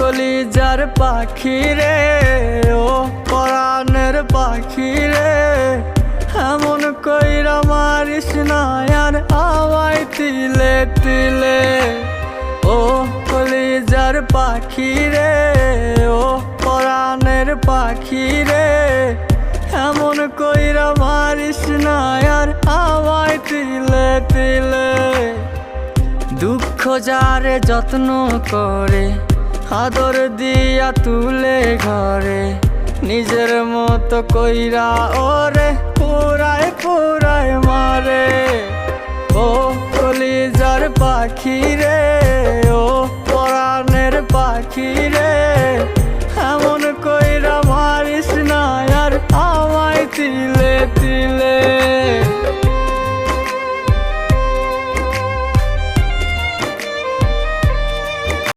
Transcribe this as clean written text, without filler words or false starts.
কলিজার পাখি রে, ও পরাণের পাখি রে, এমন কইরা মারিস না আর আমায় তিলে তিলে। ও কলিজার পাখি রে, ও পরাণের পাখি রে, এমন কইরা মারিস না আর আমায় তিলে তিলে। দুঃখ যারে যত্ন করে, আদর দিয়া তুলে ঘরে, নিজের মতো কইরা ওরে পুরায় পুরায় মারে। ও কলিজার পাখি রে, ও